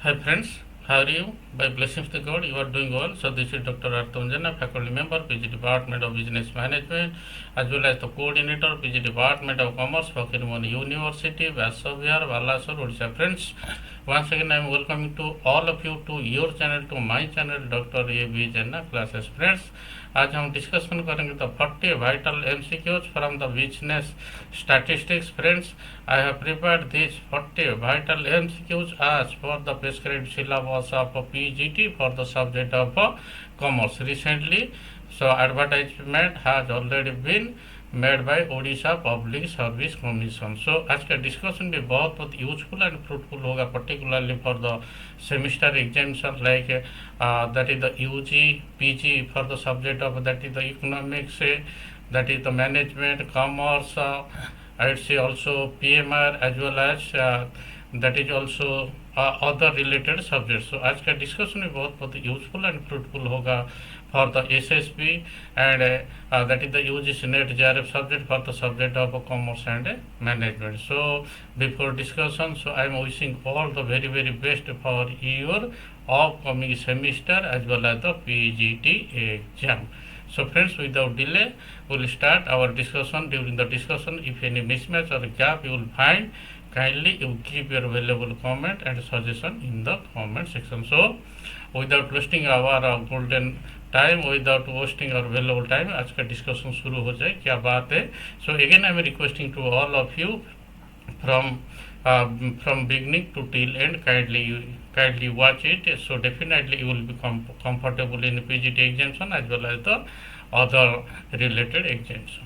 Hi friends, how are you? By blessings of God, you are doing well. So this is Dr. Arthunjana, faculty member, PG Department of Business Management, as well as the coordinator, PG Department of Commerce, Fakirimon University, Vasavihar, Balasore, Odisha. Friends, once again I am welcoming to all of you to your channel, to my channel, Dr. A B JENA CLASSES. Friends, आज हम discussion करेंगे the 40 vital MCQs from the business statistics. Friends, I have prepared these 40 vital MCQs as for the prescribed syllabus of PGT for the subject of commerce. Recently, so advertisement has already been made by Odisha public service commission. So आज का discussion भी बहुत useful and fruitful होगा, particularly for the semester examination like that is the UG PG for the subject of that is the economics, that is the management commerce, I would say also PMR as well as that is also other related subjects. So आज का discussion भी बहुत useful and fruitful होगा for the SSB and that is the UGC NET JRF subject for the subject of commerce and management. So before discussion, so I am wishing all the very best for your upcoming semester as well as the PGT exam. So friends, without delay, we will start our discussion. During the discussion, if any mismatch or gap you will find, kindly you give your valuable comment and suggestion in the comment section. So without wasting our golden time, without wasting और वेलेबल time, आज का discussion शुरू हो जाए. क्या बात है. So again I am requesting to all of you from beginning to till end, kindly watch it. So definitely you will become comfortable in PGT examination as well as the other related examination.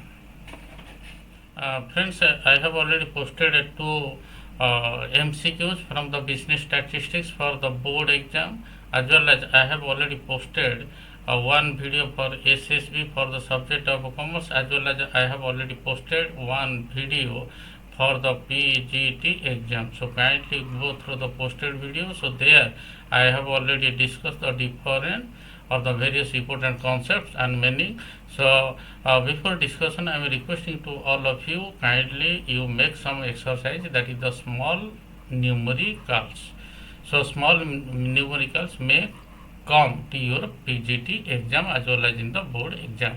Friends, I have already posted two MCQs from the business statistics for the board exam, as well as I have already posted one video for SSB for the subject of commerce, as well as I have already posted one video for the PGT exam. So kindly go through the posted video. So there I have already discussed the different of the various important concepts and meaning. So before discussion, I am requesting to all of you, kindly you make some exercise, that is the small numericals. So small numericals may come to your PGT exam as well as in the board exam.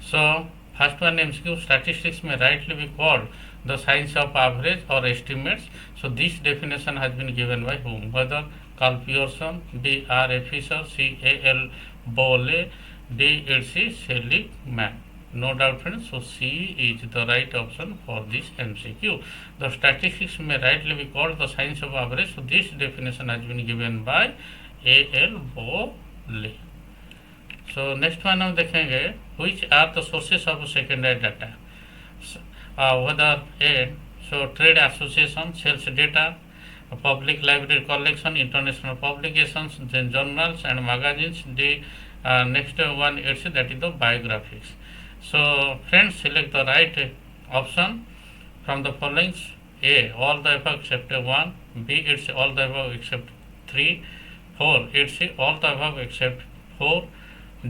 So first one MCQ, statistics may rightly be called the science of average or estimates. So this definition has been given by whom? Whether Carl Pearson, B R A Fisher, C A L Bowley, D C Seligman. No doubt friends, so C is the right option for this MCQ. The statistics may rightly be called the science of average. So this definition has been given by A.L. Bowley. So next one हम देखेंगे, which are the sources of secondary data. Whether A, so trade association, sales data, public library collection, international publications, then journals and magazines. The next one is that is the biographies. So friends, select the right option from the following. A, all the above except 1. B, it's all the above except 3. 4, it's all the above except 4.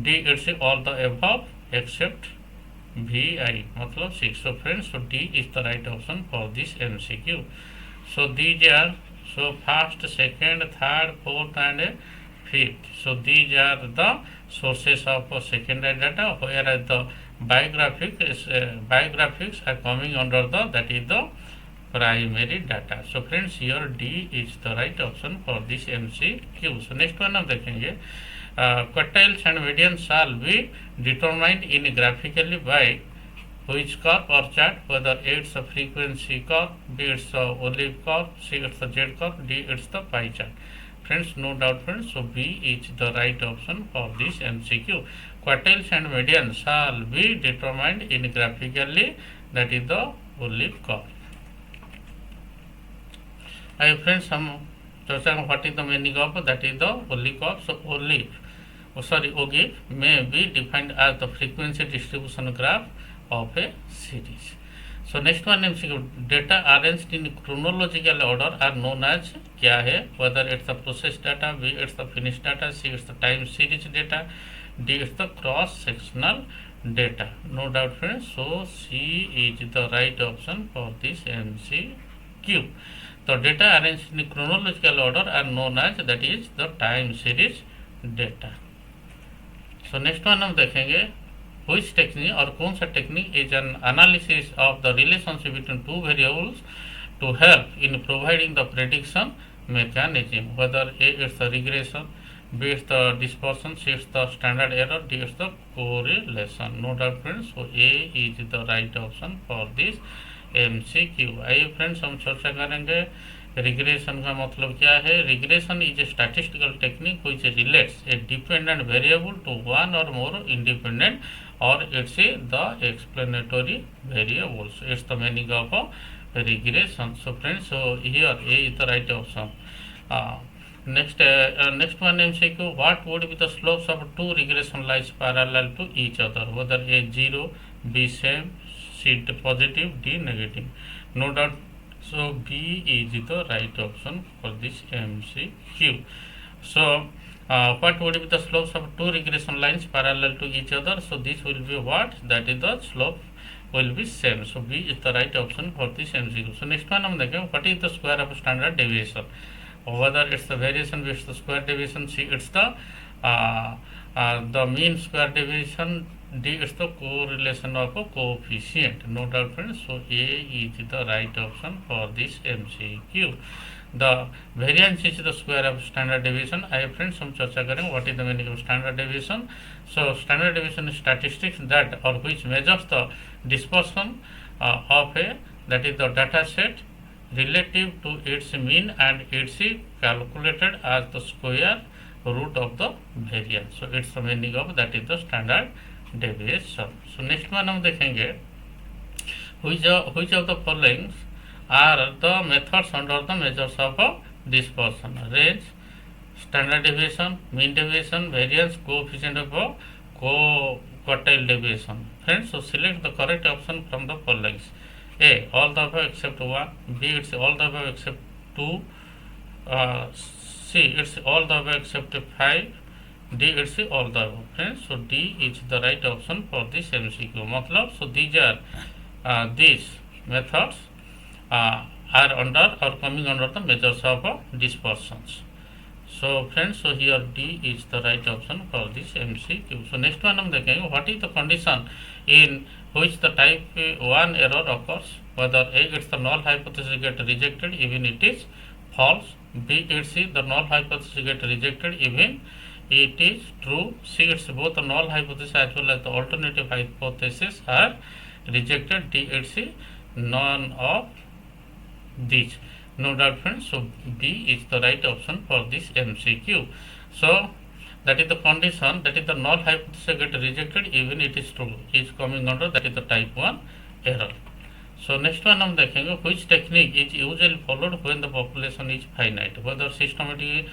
D, it's all the above except VI, मतलब 6. So friends, so D is the right option for this MCQ. So these are, so first, second, third, fourth and fifth. So these are the sources of secondary data, whereas the biographics are coming under the, that is the primary data. So friends, here D is the right option for this MCQ. So next one हम देखेंगे, quartiles and medians shall be determined in graphically by which curve or chart, whether it's a frequency curve, B it's a olive curve, C it's the Z curve, D it's the pie chart. Friends, no doubt friends, so B is the right option for this MCQ. Quartiles and medians shall be determined in graphically, that is the olive curve. Hi friends, हम चर्चा में what is the meaning of that is the olive curve. So ogive may be defined as the frequency distribution graph of a series. So next one MCQ, data arranged in chronological order are known as क्या है? Whether it's the process data, B it's the finished data, C it's the time series data, D it's the cross sectional data. No doubt friends, so C is the right option for this MCQ. The data arranged in chronological order are known as, that is the time series data. So next one हम देखेंगे which technique और कौन सा technique is an analysis of the relationship between two variables to help in providing the prediction mechanism, whether A is the regression, B is the dispersion, C is the standard error, D is the correlation. No doubt friends, so A is the right option for this MCQ. आइए friends हम चर्चा करेंगे regression का मतलब क्या है. Regression is a statistical technique which relates a dependent variable to one or more independent or it's the explanatory variables. It's the meaning of regression. So friends, so here A is the right option. Next one MCQ, what would be the slopes of two regression lines parallel to each other, whether A 0, B same, C positive, D negative. No doubt, so B is the right option for this MCQ. So what would be the slopes of two regression lines parallel to each other? So this will be what, that is the slope will be same. So B is the right option for this MCQ. So next one हम देखें, what is the square of standard deviation, whether it's the variation, it's the square deviation, C it's the mean square deviation, D is the correlation of a coefficient. No doubt friends, so A is the right option for this MCQ. The variance is the square of standard deviation. आइए friends हम चर्चा करें what is the meaning of standard deviation. So standard deviation is statistics that or which measures the dispersion of a, that is the data set relative to its mean, and it's calculated as the square root of the variance. So it's the meaning of, that is the standard deviation. So next one हम देखेंगे which of the following are the methods under the measures of dispersion: range, standard deviation, mean deviation, variance, coefficient of quartile deviation. Friends, so select the correct option from the following: A, all the above except 1, B, it's all the above except 2, C, it's all the above except 5, D, it's all the above. Friends, so D is the right option for this MCQ. मतलब, so these methods are under or coming under the measures of dispersions. So friends, so here D is the right option for this MCQ. So next one हम देखेंगे, what is the condition in which the type 1 error occurs, whether A, it's the null hypothesis get rejected even it is false, B, it's the null hypothesis get rejected even it is true, C, it's both the null hypothesis as well as the alternative hypothesis are rejected, D, it's none of these. No doubt friends, so B is the right option for this MCQ. So that is the condition, that is the null hypothesis get rejected even it is true, is coming under, that is the type 1 error. So next one हम देखेंगे, which technique is usually followed when the population is finite, whether systematic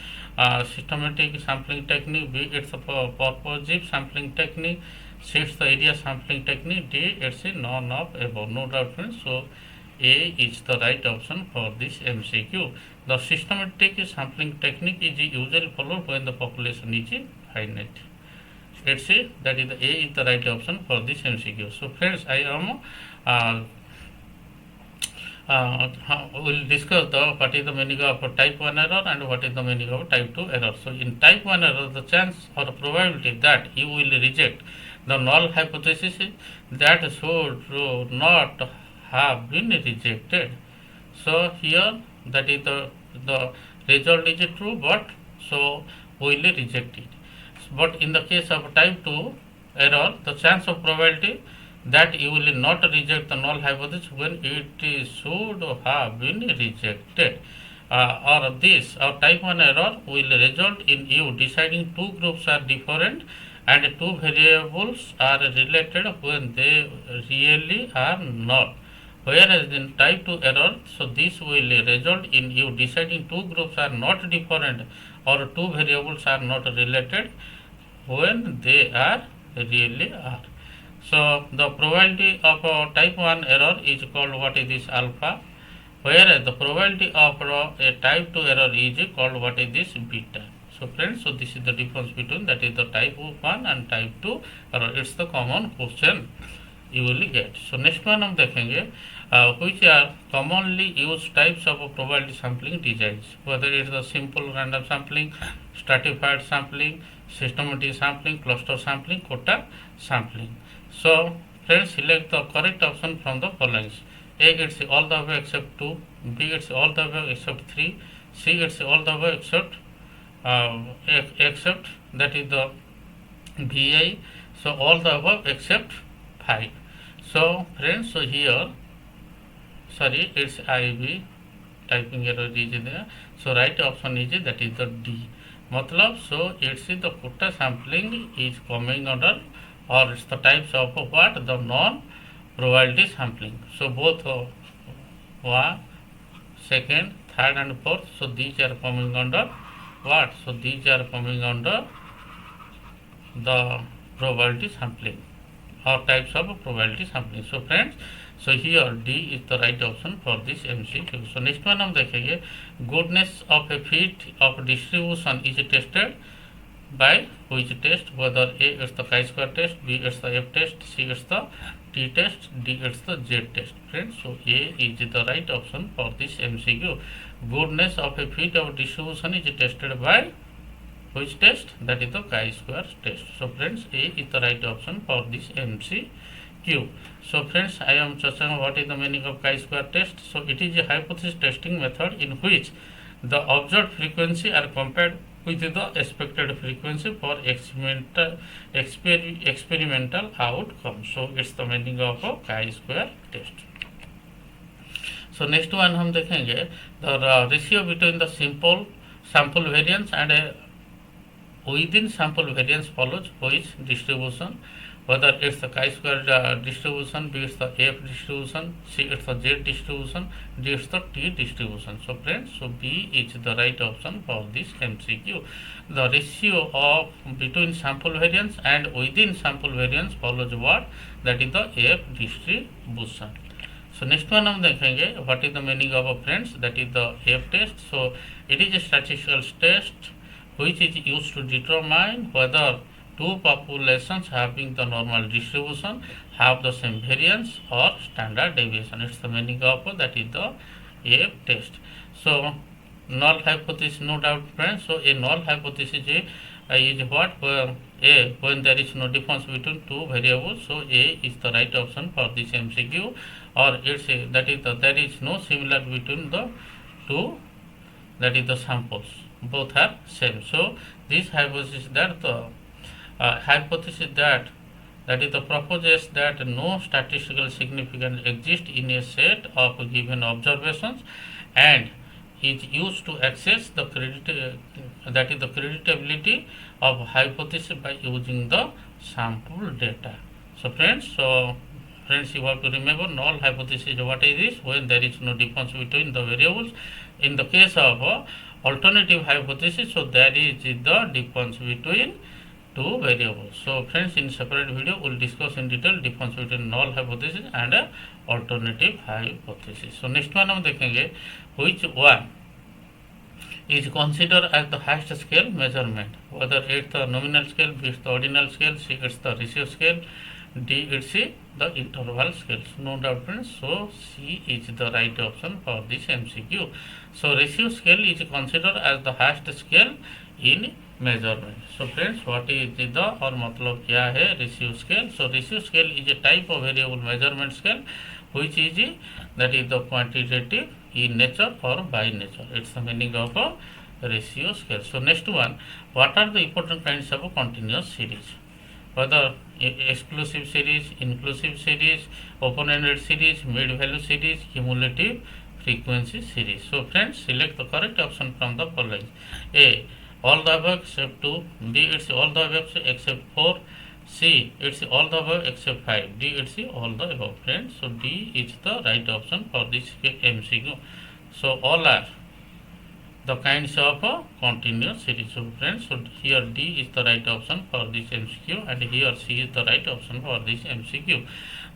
sampling technique, B, it's a purposive sampling technique, C, it's the area sampling technique, D, it's a none of above. No doubt friends, so A is the right option for this MCQ. The systematic sampling technique is usually followed when the population is finite. Let's say that is the A is the right option for this MCQ. So friends, I am will discuss what is the meaning of type 1 error and what is the meaning of type 2 error. So in type 1 error, the chance or probability that you will reject the null hypothesis that should not have been rejected. So here that is the result is true, but so we will reject it. But in the case of type 2 error, the chance of probability that you will not reject the null hypothesis when it should have been rejected, or this or type 1 error will result in you deciding two groups are different and two variables are related when they really are not. Whereas in type 2 error, so this will result in you deciding two groups are not different or two variables are not related when they are really are. So the probability of type 1 error is called, what is this, alpha, whereas the probability of a type 2 error is called, what is this, beta. So friends, so this is the difference between, that is the type 1 and type 2 error. It's the common question you will get. So next one हम देखेंगे, which are commonly used types of probability sampling designs, whether it is the simple random sampling, stratified sampling, systematic sampling, cluster sampling, quota sampling. So friends, select the correct option from the following. A, it's all the way except 2, B, it's all the way except 3, C, it's all the way except that is the VI, so all the above except 5. So friends, so here, sorry, it's IB, typing error is there, so right option is that is the D. Matlab, so it's the quota sampling is coming under, or it's the types of what, the non-probability sampling. So both one, second, third and fourth, so these are coming under what, so these are coming under the probability sampling or types of probability sampling. So friends, so here D is the right option for this MCQ. So next one हम देखेंगे, goodness of a fit of distribution is tested by which test, whether A is the chi-square test, B is the F test, C is the T test, D is the Z test. Friends, so A is the right option for this MCQ. Goodness of a fit of distribution is tested by which test, that is the chi-square test. So friends, A is the right option for this MCQ. So friends, I am discussing what is the meaning of chi-square test. So it is a hypothesis testing method in which the observed frequency are compared with the expected frequency for experimental outcome. So it's the meaning of a chi-square test. So next one हम देखेंगे, the ratio between the simple sample variance and within sample variance follows which distribution, whether it's the chi-square distribution, B it's the F distribution, C it's the Z distribution, D it's the T distribution. So friends, so B is the right option for this MCQ. The ratio of between sample variance and within sample variance follows what, that is the F distribution. So next one हम देखेंगे, what is the meaning of friends, that is the F test. So it is a statistical test which is used to determine whether two populations having the normal distribution have the same variance or standard deviation. It's the meaning of that is the F test. So null hypothesis, no doubt friends. So a null hypothesis is what, A, when there is no difference between two variables. So A is the right option for this MCQ. Or it's a, that is there is no similarity between the two, that is the samples, both are same. So this hypothesis that the hypothesis that is the proposes that no statistical significance exists in a set of given observations and is used to assess the that is the creditability of hypothesis by using the sample data. So friends, you have to remember null hypothesis, what is this, when there is no difference between the variables. In the case of alternative hypothesis, so there is the difference between two variables. So friends, in separate video we will discuss in detail difference between null hypothesis and alternative hypothesis. So next one हम देखेंगे, which one is considered as the highest scale measurement, whether it's the nominal scale, B it's the ordinal scale, C it's the ratio scale, D it's the interval scale. No doubt friends, so C is the right option for this MCQ. So ratio scale is considered as the highest scale in measurement. So friends, what is the और मतलब क्या है ratio scale? So ratio scale is a type of variable measurement scale which is that is the quantitative in nature or by nature. It's the meaning of a ratio scale. So next one, what are the important kinds of a continuous series? Whether exclusive series, inclusive series, open-ended series, mid-value series, cumulative frequency series. So friends, select the correct option from the following. A, all the above except 2, B it's all the above except 4, C it's all the above except 5, D it's all the above. Friends, so D is the right option for this MCQ. So all are the kinds of continuous series. So friends, so here D is the right option for this MCQ and here C is the right option for this MCQ.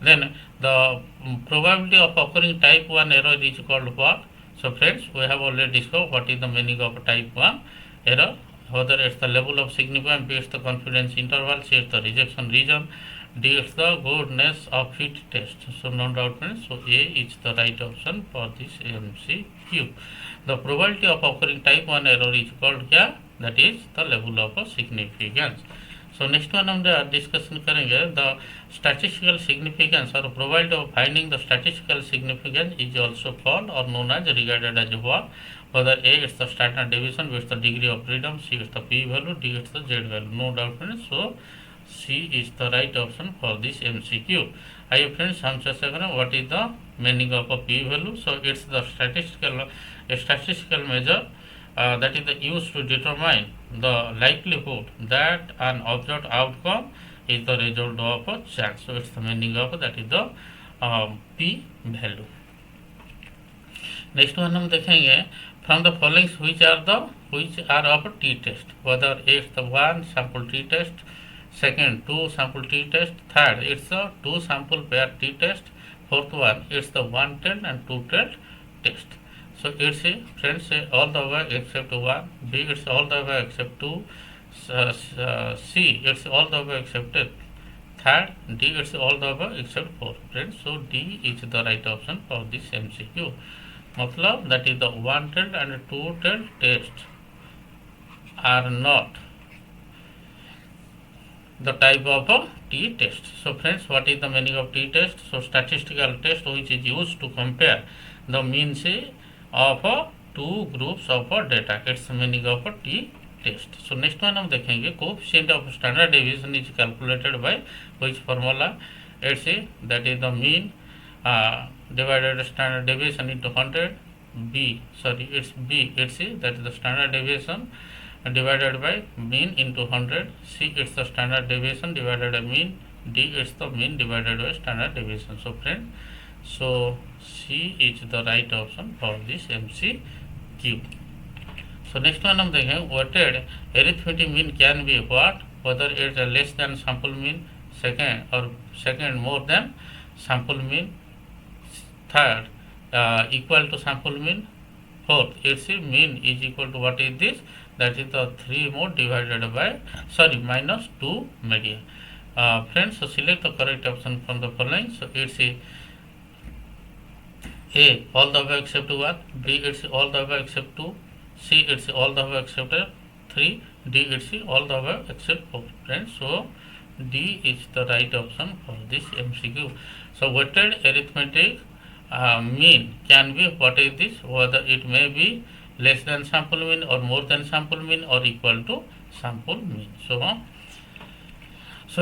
Then the probability of occurring type 1 error is called what? So friends, we have already discovered what is the meaning of type 1 error, whether it's the level of significance, B it's the confidence interval, C it's the rejection region, D is the goodness of fit test. So no doubt friends. So A is the right option for this MCQ. The probability of occurring type 1 error is called क्या? That is the level of significance. So next one हम discussion करेंगे the statistical significance or probability of finding the statistical significance is also called or known as regarded as what? Whether A is the standard deviation, B is the degree of freedom, C is the p value, D is the z value. No doubt friends. So C is the right option for this MCQ. आइए friends हम चर्चा करें what is the meaning of a p value. So it's the statistical measure that is used to determine the likelihood that an observed outcome is the result of a chance. So it's the meaning of that is the p value. Next one हम देखेंगे from the following which are of a t test, whether it's the one sample t test, second 2 sample t test, third it's a 2 sample pair t test, fourth one it's the one tailed and two tailed test. So it's a friends all the way except 1, B it's all the way except 2, C it's all the way except third, D it's all the way except 4. Friends, so D is the right option for this MCQ. मतलब that is the one tailed and two tailed test are not the type of a t test. So friends, what is the meaning of t test? So statistical test which is used to compare the means of two groups of data. It's the meaning of a t test. So next one हम देखेंगे coefficient of standard deviation is calculated by which formula? It's that is the mean divided standard deviation into 100. It's that is the standard deviation divided by mean into 100. C it's the standard deviation divided by mean. D it's the mean divided by standard deviation. So friend, so C is the right option for this MCQ. So next one हम देखें weighted arithmetic mean can be what? Whether it's less than sample mean, second more than sample mean, third equal to sample mean, fourth its mean is equal to what is this? That is the 3 more divided by minus 2 median. Friends, so select the correct option from the following. So it's A all the way except 1, B it's all the way except 2, C it's all the way except 3, D it's all the way except 4. Friends, so D is the right option for this MCQ. So weighted arithmetic mean can be what is this? Whether it may be less than sample mean or more than sample mean or equal to sample mean. So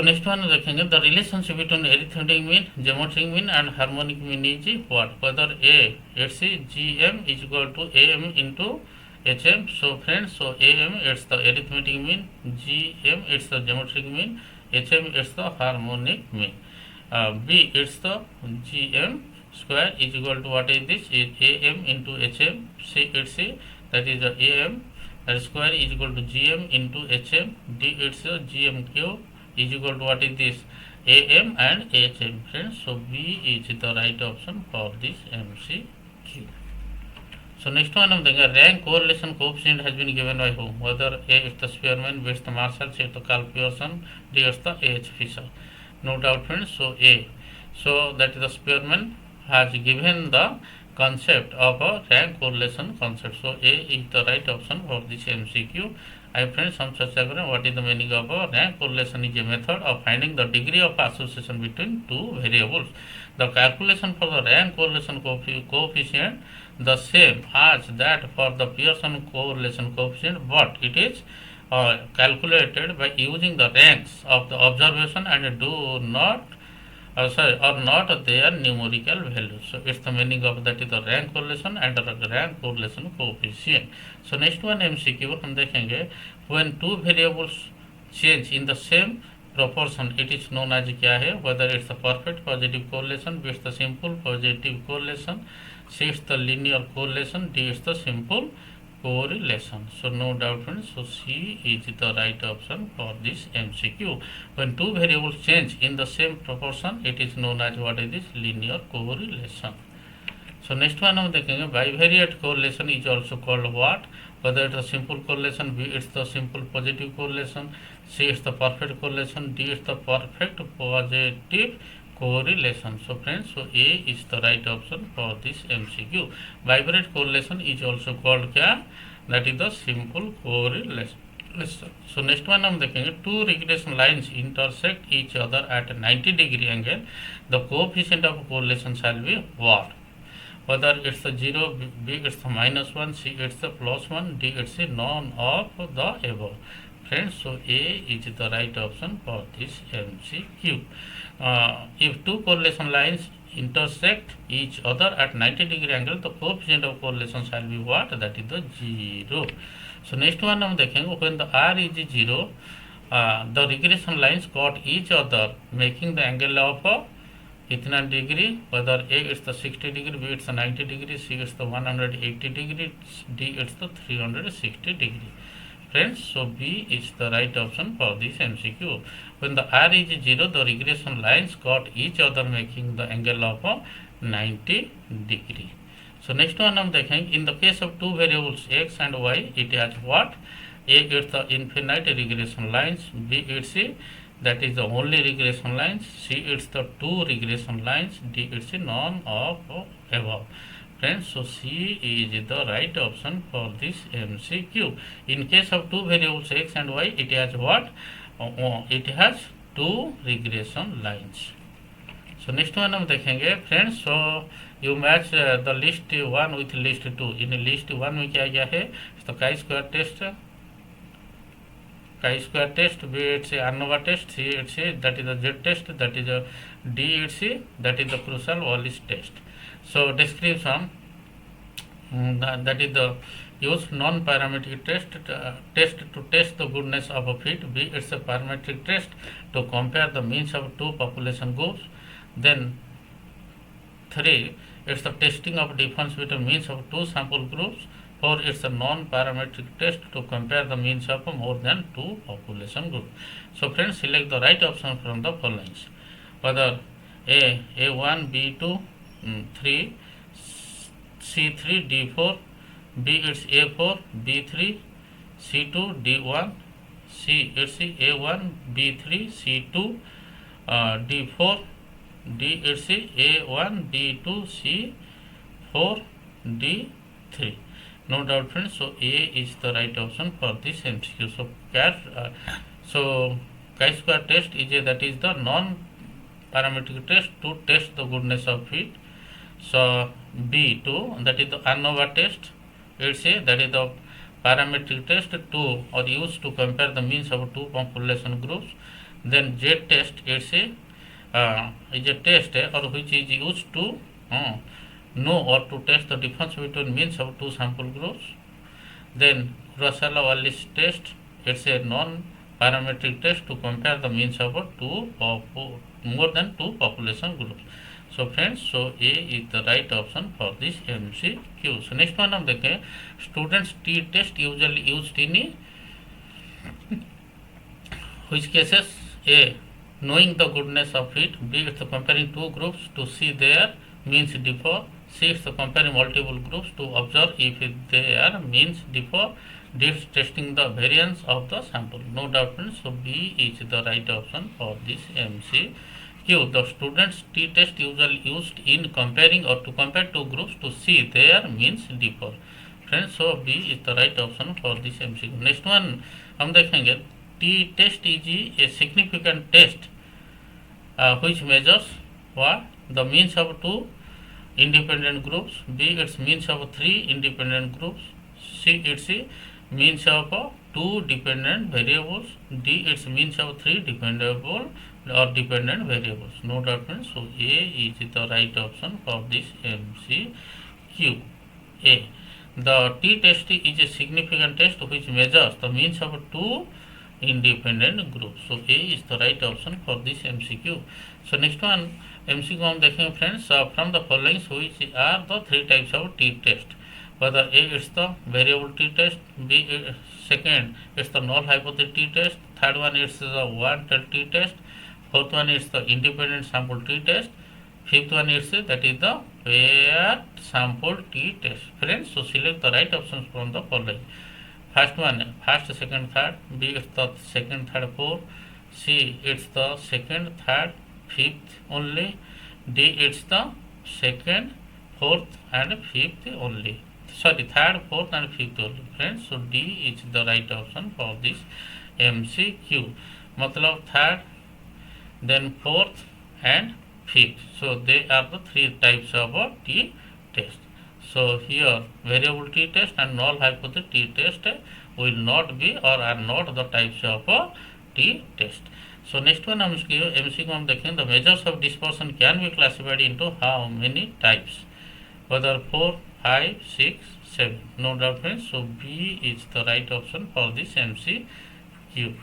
next one देखेंगे the relationship between arithmetic mean, geometric mean and harmonic mean is what? Whether A it's GM is equal to AM into HM. So friends, so AM it's the arithmetic mean, GM it's the geometric mean, HM it's the harmonic mean. B it's the GM square is equal to what is this? Is AM into HM. C it's that is the AM that square is equal to GM into HM. D it's the GM cube is equal to what is this? AM and HM. Friends, so B is the right option for this MCQ. So next one हम देखेंगे rank correlation coefficient has been given by whom? Whether A is the Spearman, B is the Marshall, C is the Carl Pearson, D is the A.H. Fisher. No doubt friends, so A. So that is the Spearman has given the concept of a rank correlation concept. So A is the right option for this MCQ. I friends हम चर्चा करें what is the meaning of a rank correlation is a method of finding the degree of association between two variables. The calculation for the rank correlation coefficient the same as that for the Pearson correlation coefficient, but it is calculated by using the ranks of the observation and do not or not their numerical values. So it's the meaning of that is the rank correlation and the rank correlation coefficient. So next one MCQ हम देखेंगे when two variables change in the same proportion it is known as क्या है? Whether it's the perfect positive correlation, B is the simple positive correlation, C is the linear correlation, D is the simple correlation. So no doubt friends, so C is the right option for this MCQ. When two variables change in the same proportion it is known as what is this? Linear correlation. So next one हम देखेंगे bivariate correlation is also called what? Whether it's a simple correlation, B it's the simple positive correlation, C is the perfect correlation, D is the perfect positive correlation. So friends, so A is the right option for this MCQ. Vibrate correlation is also called क्या, that is the simple correlation. So next one हम देखेंगे, two regression lines intersect each other at 90-degree angle. The coefficient of correlation shall be what? Whether it's a 0, B it's a -1, C it's a +1, D it's a none of the above. Friends, so A is the right option for this MCQ. If two correlation lines intersect each other at 90-degree angle, the coefficient of correlation shall be what? That is the 0. So next one हम देखेंगे, when the R is 0, the regression lines cut each other, making the angle of इतना degree, whether A is the 60 degree, B is the 90 degree, C is the 180 degree, D is the 360 degree. Friends, so B is the right option for this MCQ. When the R is 0, the regression lines cut each other, making the angle of 90 degree. So next one हम देखेंगे, in the case of two variables X and Y, it has what? A is the infinite regression lines, B is that is the only regression lines, C it's the two regression lines, D it's none of above. Friends, so C is the right option for this MCQ. In case of two variables X and Y, it has what? It has two regression lines. So next one हम देखेंगे friends, so you match the list 1 with list 2. In list 1 में क्या गया है? तो chi-square test, chi-square test, B it's a ANOVA test, C it's a that is a Z test, that is a D it's a that is the crucial Wallis test. So description, that is the use non-parametric test to test the goodness of a fit. B it's a parametric test to compare the means of two population groups. Then 3, it's the testing of difference between means of two sample groups. 4, it's a non-parametric test to compare the means of more than two population groups. So friends, select the right option from the following. Whether A1, B2, 3, C3, D4, B it's A4, B3, C2, D1, C it's A1, B3, C2, D4, D it's A1, D2, C4, D3. No doubt friends, so A is the right option for this MCQ. So chi-square test is that is the non-parametric test to test the goodness of fit. So B2, that is the ANOVA test, it's a that is the parametric test to or used to compare the means of two population groups. Then Z test, it's a is a test or which is used to know or to test the difference between means of two sample groups. Then Wallis test, it's a non-parametric test to compare the means of more than two population groups. So friends, so A is the right option for this MCQ. So next one हम देखें, students T test usually used in which cases? A, knowing the goodness of it. B, it's comparing two groups to see their means differ. C is comparing multiple groups to observe if their means differ. D is testing the variance of the sample. No doubt friends, so B is the right option for this MCQ. The students T test usually used in comparing or to compare two groups to see their means differ. Friends, so B is the right option for this MCQ. Next one हम देखेंगे, T test is a significant test which measures what? The means of two independent groups. B its means of three independent groups. C its means of two dependent variables. D its means of three dependable or dependent variables. No doubt friends, so A is the right option for this MCQ. A, the T test is a significant test which measures the means of two independent groups. So A is the right option for this MCQ. So next one MCQ हम देखेंगे friends, from the following which are the three types of T test. Whether A is the variable T test, B second is the null hypothesis T test, third one is the one-tail T test, fourth one is the independent sample T test, fifth one is that is the paired sample T test. Friends, so select the right options from the following. first one, first, second, third. B it's the second, third, fourth. C it's the second, third, fifth only. D it's the second, fourth and fifth only. Sorry, third, fourth and fifth only, friends. So D is the right option for this MCQ. मतलब third, then fourth and fifth. So they are the three types of T test. So here variability test and null hypothesis T test will not be or are not the types of T test. So next one MCQ हम देखें. The measures of dispersion can be classified into how many types? Whether 4, 5, 6, 7. No doubt, friends. So B is the right option for this MCQ.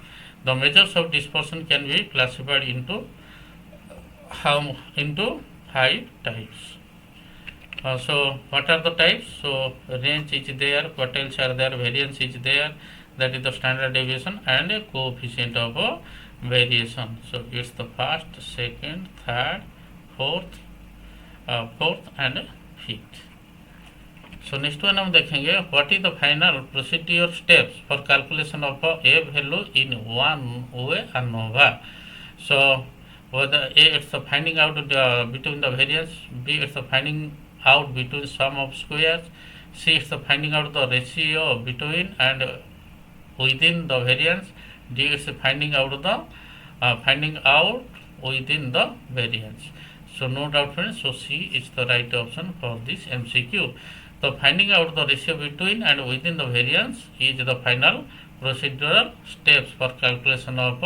The measures of dispersion can be classified into 5 types. So what are the types? So range is there, quartiles are there, variance is there, that is the standard deviation and a coefficient of variation. So it's the first, second, third, fourth and fifth. So next one हम देखेंगे. What is the final procedure steps for calculation of a value in one way ANOVA? So whether A it's the finding out between the variance, B it's the finding out between sum of squares, C it's the finding out the ratio between and within the variance, D it's finding out within the variance. So no doubt, friends. So C is the right option for this MCQ. The finding out the ratio between and within the variance is the final procedural steps for calculation of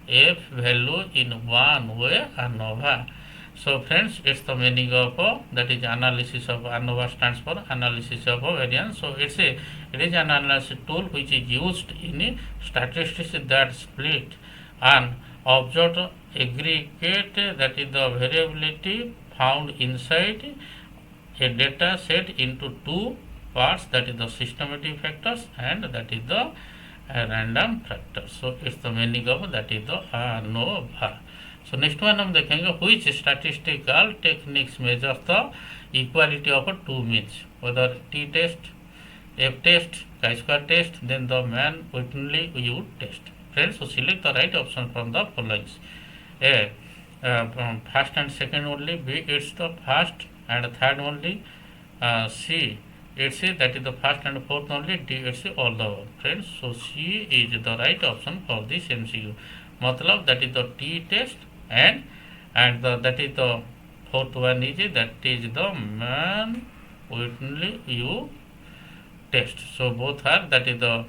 F value in one way ANOVA. So friends, it's the meaning of that is analysis of ANOVA stands for analysis of variance. So it is an analysis tool which is used in statistics that split an observed aggregate, that is the variability found inside a data set, into two parts, that is the systematic factors and that is the random factors. So it's the meaning of that is the ANOVA. So next one हम देखेंगे which statistical techniques measures the equality of two means, whether T test, F test, chi-square test, then the man-Whitney U test. Friends, so select the right option from the following. A first and second only, B it's the first and third only, C it's that is the first and fourth only, D it's all the above. Friends, so C is the right option for this MCQ. मतलब that is the T test and that is the fourth one is that is the man-Whitney U test. So both are that is the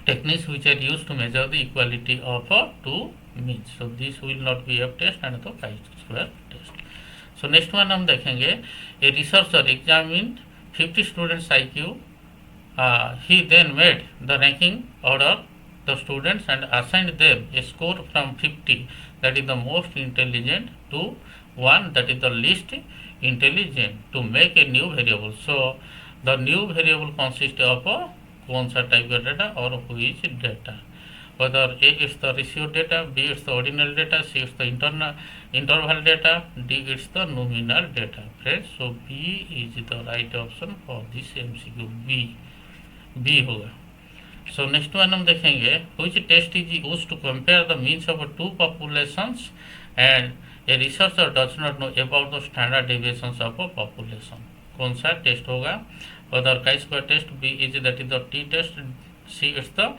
techniques which are used to measure the equality of two means. So this will not be F test and the chi-square test. So next one हम देखेंगे. A researcher examined 50 students IQ. He then made the ranking order the students and assigned them a score from 50, that is the most intelligent, to 1, that is the least intelligent, to make a new variable. So the new variable consists of कौन सा type का data or which data, whether A is the ratio data, B is the ordinal data, C is the interval data, D is the nominal data. Friends, so B is the right option for this MCQ. B होगा. So next one हम देखेंगे which test is used to compare the means of two populations and a researcher does not know about the standard deviations of a population. कौन सा test होगा? whether chi-square test, B is that is the T test, C is the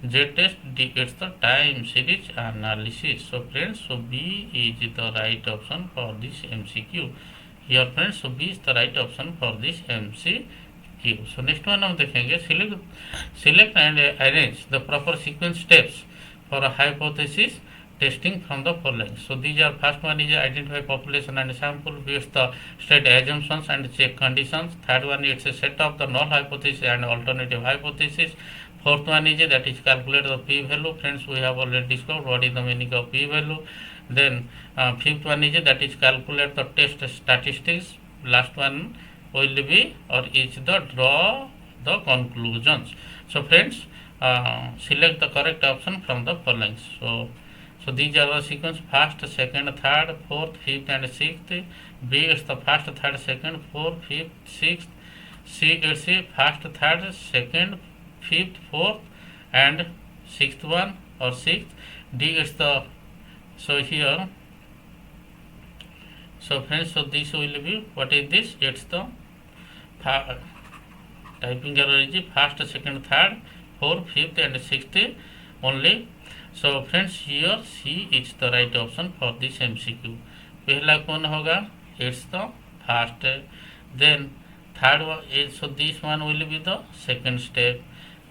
Z test, D is the time series analysis. So friends, so B is the right option for this MCQ. Here friends, so B is the right option for this MCQ. So next one हम देखेंगे select and arrange the proper sequence steps for a hypothesis testing from the following. So these are, first one is identify population and sample, B is the state assumptions and check conditions, third one is a set of the null hypothesis and alternative hypothesis, fourth one is that is calculate the p value. Friends, we have already discovered what is the meaning of p value. Then fifth one is that is calculate the test statistics. Last one will be or is the draw the conclusions. So friends, select the correct option from the following. So these are the sequence: first, second, third, fourth, fifth and sixth. B is the first, third, second, fourth, fifth, sixth. C is the first, third, second, fifth, fourth, and sixth one or sixth. D is the, so here, so friends, so this will be, what is this? It's the typing error is first, second, third, fourth, fifth, and sixth only. So friends, here C is the right option for this MCQ. पहला कौन होगा? It's the first. Then third one is, so this one will be the second step.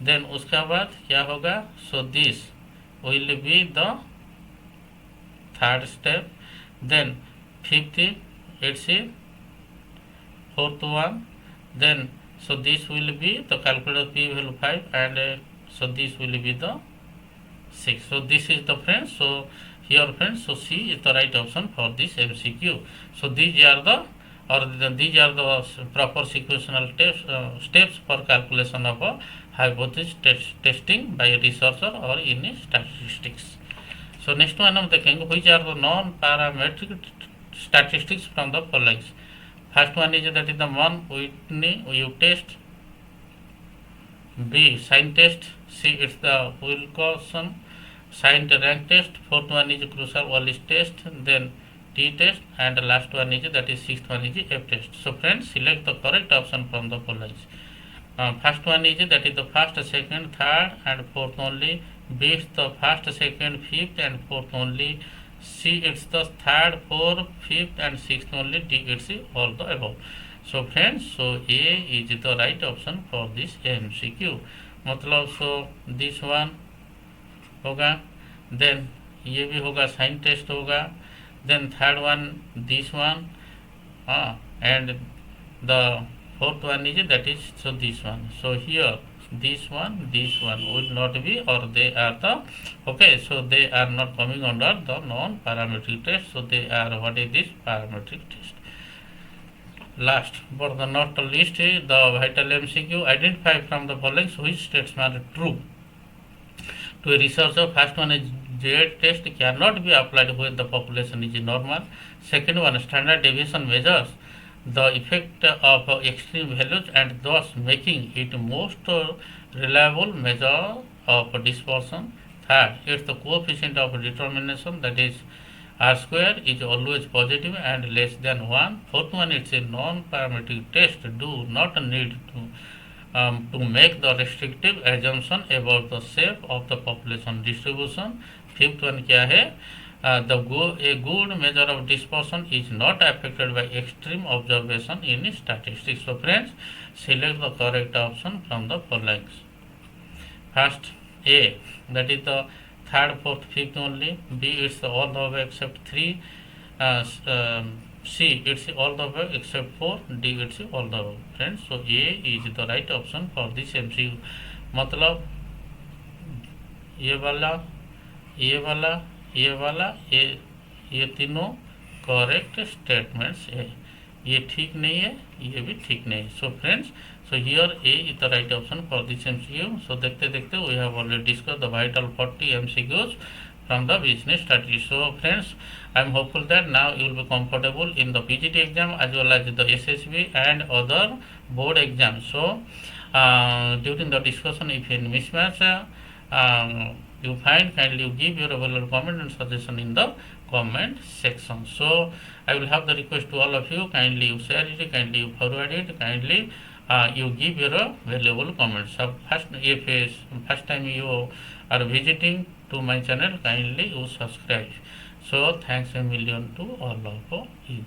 Then उसका बाद क्या होगा? So this will be the third step. Then fifth, it's a fourth one. Then so this will be the calculator P value 5, and so this will be the 6. So this is the friends. So here friends, so C is the right option for this MCQ. So these are the proper sequential steps for calculation of a hypothesis testing by a researcher or in statistics. So next one हम देखेंगे which are the non-parametric statistics from the following. First one is that is the Mann-Whitney U test. B sign test. C it's the Wilcoxon sign rank test. Fourth one is crucial Wallis test. Then T test, and the last one is that is sixth one is F test. So friends, select the correct option from the following. First one is that is the first, second, third, and fourth only. B is the first, second, fifth, and fourth only. C it's the third, fourth, fifth, and sixth only. D it's all the above. So friends, so A is the right option for this MCQ. मतलब so this one होगा, then ये भी होगा, sign test होगा, then third one this one, and the fourth one is that is so this one. So here this one will not be, or they are the, okay, so they are not coming under the non-parametric test. So they are, what is this? Parametric test. Last but the not least is the vital MCQ. Identify from the following which statement are true. To a researcher, first one is Z test cannot be applied when the population is normal. Second one, standard deviation measures the effect of extreme values and thus making it most reliable measure of dispersion. Third, it's the coefficient of determination, that is R square is always positive and less than 1. Fourth one, it's a non-parametric test, do not need to make the restrictive assumption about the shape of the population distribution. Fifth one क्या है? A good measure of dispersion is not affected by extreme observation in statistics. So friends, select the correct option from the following. First, A, that is the third, fourth, fifth only. B, it's all the way except 3. C, it's all the way except 4. D, it's all the way. Friends, so A is the right option for this MCQ. मतलब ये तीनों correct statements है. ये ठीक नहीं है, ये भी ठीक नहीं है. So friends, so here A is the right option for this MCQ. So देखते देखते we have already discussed the vital 40 MCQs from the business statistics. So friends, I am hopeful that now you will be comfortable in the PGT exam as well as the SSB and other board exams. So during the discussion, if any mismatch you find, kindly you give your valuable comment and suggestion in the comment section. So I will have the request to all of you, kindly you share it, kindly you forward it, kindly you give your valuable comments. So first time you are visiting to my channel, kindly you subscribe. So thanks a million to all of you.